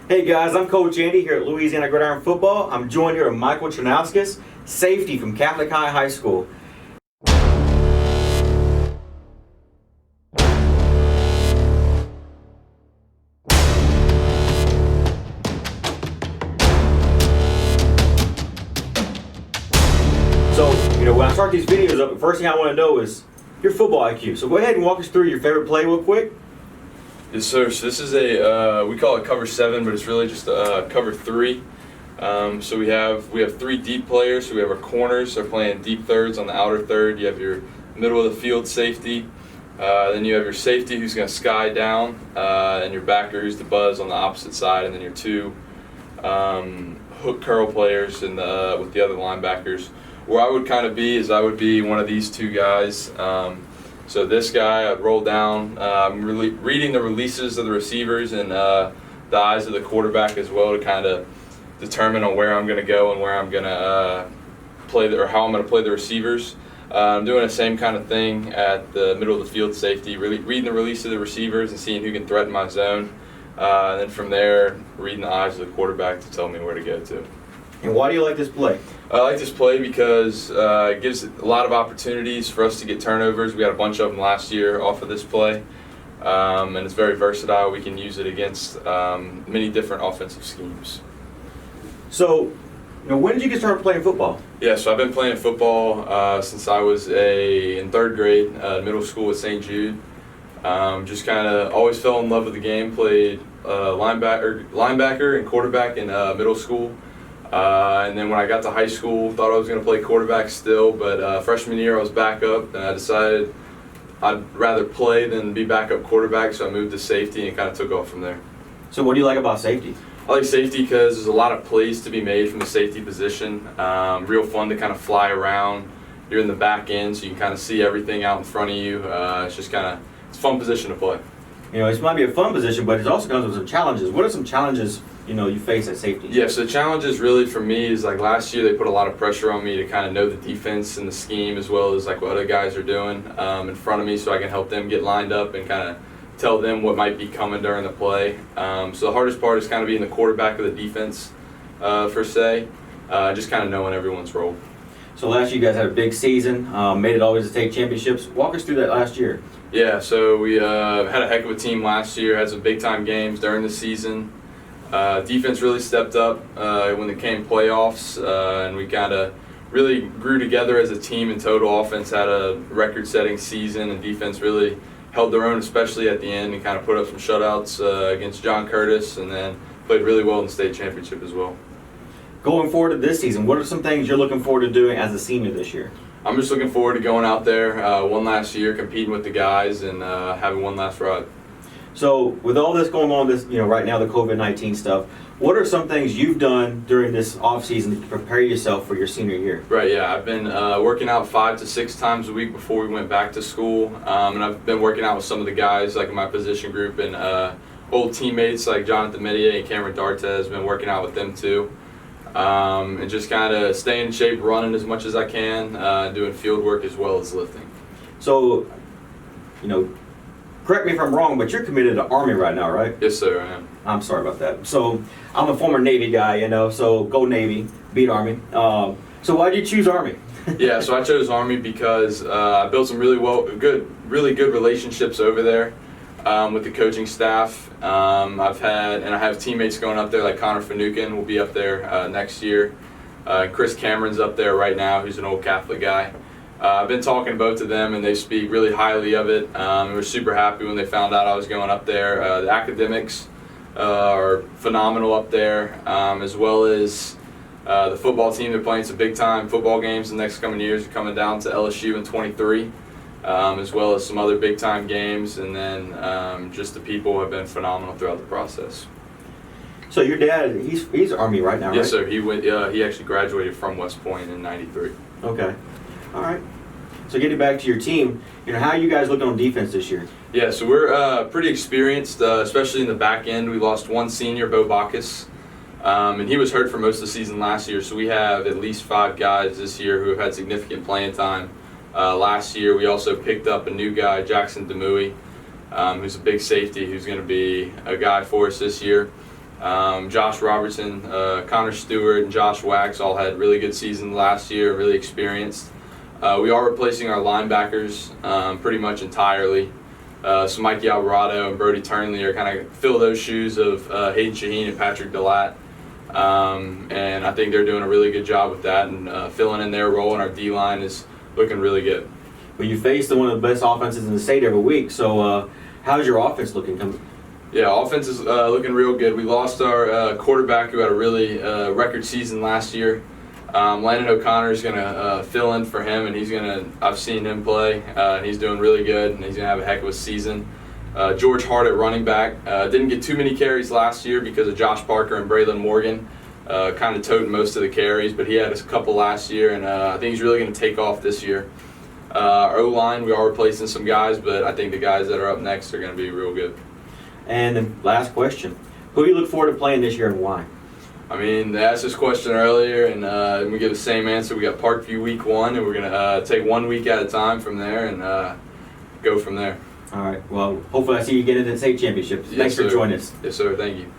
Hey guys, I'm Coach Andy here at Louisiana Gridiron Football. I'm joined here with Michael Cerniauskas, safety from Catholic High School. So, when I start these videos up, the first thing I want to know is your football IQ. So go ahead and walk us through your favorite play real quick. Yes, sir. So this is we call it cover 7, but it's really just cover 3. So we have 3 deep players. So we have our corners. They're playing deep thirds on the outer third. You have your middle of the field safety. Then you have your safety who's going to sky down, and your backer who's the buzz on the opposite side, and then your 2 hook curl players and with the other linebackers. Where I would kind of be is I would be one of these 2 guys. So this guy, I'd roll down, reading the releases of the receivers and the eyes of the quarterback as well to kind of determine on where I'm going to go and where I'm going to or how I'm going to play the receivers. I'm doing the same kind of thing at the middle of the field safety, really reading the release of the receivers and seeing who can threaten my zone. And then from there, reading the eyes of the quarterback to tell me where to go to. And why do you like this play? I like this play because it gives a lot of opportunities for us to get turnovers. We had a bunch of them last year off of this play, and it's very versatile. We can use it against many different offensive schemes. So, when did you get started playing football? Yeah, so I've been playing football since I was in 3rd grade, middle school at St. Jude. Just kind of always fell in love with the game. Played linebacker and quarterback in middle school. And then when I got to high school, thought I was going to play quarterback still, but freshman year I was backup, and I decided I'd rather play than be backup quarterback, so I moved to safety and kind of took off from there. So what do you like about safety? I like safety because there's a lot of plays to be made from the safety position. Real fun to kind of fly around. You're in the back end, so you can kind of see everything out in front of you. It's just it's a fun position to play. It might be a fun position, but it also comes with some challenges. What are some challenges you face at safety? Yeah, so the challenges really for me is like last year they put a lot of pressure on me to kind of know the defense and the scheme as well as like what other guys are doing in front of me, so I can help them get lined up and kind of tell them what might be coming during the play. So the hardest part is kind of being the quarterback of the defense per se, just kind of knowing everyone's role. So last year you guys had a big season, made it all the way to state championships. Walk us through that last year. Yeah, so we had a heck of a team last year, had some big time games during the season. Defense really stepped up when it came playoffs, and we kind of really grew together as a team in total. Offense had a record-setting season, and defense really held their own, especially at the end, and kind of put up some shutouts against John Curtis, and then played really well in the state championship as well. Going forward to this season, what are some things you're looking forward to doing as a senior this year? I'm just looking forward to going out there one last year, competing with the guys, and having one last ride. So with all this going on, right now, the COVID-19 stuff, what are some things you've done during this off season to prepare yourself for your senior year? Right, yeah, I've been working out 5 to 6 times a week before we went back to school, and I've been working out with some of the guys like in my position group and old teammates like Jonathan Medier and Cameron Dartez. Been working out with them too, and just kind of staying in shape, running as much as I can, doing field work as well as lifting. So, correct me if I'm wrong, but you're committed to Army right now, right? Yes, sir, I am. I'm sorry about that. So I'm a former Navy guy, so go Navy, beat Army. So why did you choose Army? Yeah, so I chose Army because I built some really good relationships over there with the coaching staff. I have teammates going up there like Connor Finucane will be up there next year. Chris Cameron's up there right now, who's an old Catholic guy. I've been talking both to them, and they speak really highly of it. And we're super happy when they found out I was going up there. The academics are phenomenal up there, as well as the football team. They're playing some big-time football games the next coming years. Are coming down to LSU in 23, as well as some other big-time games. And then just the people have been phenomenal throughout the process. So your dad, he's Army right now, right? Yes, sir. He went. He actually graduated from West Point in '93. Okay. All right. So getting back to your team, how are you guys looking on defense this year? Yeah, so we're pretty experienced, especially in the back end. We lost one senior, Bo Bacchus, and he was hurt for most of the season last year. So we have at least 5 guys this year who have had significant playing time. Last year, we also picked up a new guy, Jackson Demouy, who's a big safety, who's going to be a guy for us this year. Josh Robertson, Connor Stewart, and Josh Wax all had really good seasons last year, really experienced. We are replacing our linebackers pretty much entirely. So Mikey Alvarado and Brody Turnley are kind of fill those shoes of Hayden Shaheen and Patrick Delat. And I think they're doing a really good job with that and filling in their role, and our D-line is looking really good. Well, you face one of the best offenses in the state every week, so how's your offense looking? Yeah, offense is looking real good. We lost our quarterback who had a really record season last year. Landon O'Connor is going to fill in for him, and I've seen him play, and he's doing really good, and he's going to have a heck of a season. George Hart at running back didn't get too many carries last year because of Josh Parker and Braylon Morgan kind of toting most of the carries, but he had a couple last year, and I think he's really going to take off this year. Our O-line, we are replacing some guys, but I think the guys that are up next are going to be real good. And the last question, who do you look forward to playing this year and why? I mean, they asked this question earlier, and we give the same answer. We got Parkview week 1, and we're going to take 1 week at a time from there and go from there. All right. Well, hopefully I see you get into the state championship. Yes, Thanks for sir. joining us. Yes, sir. Thank you.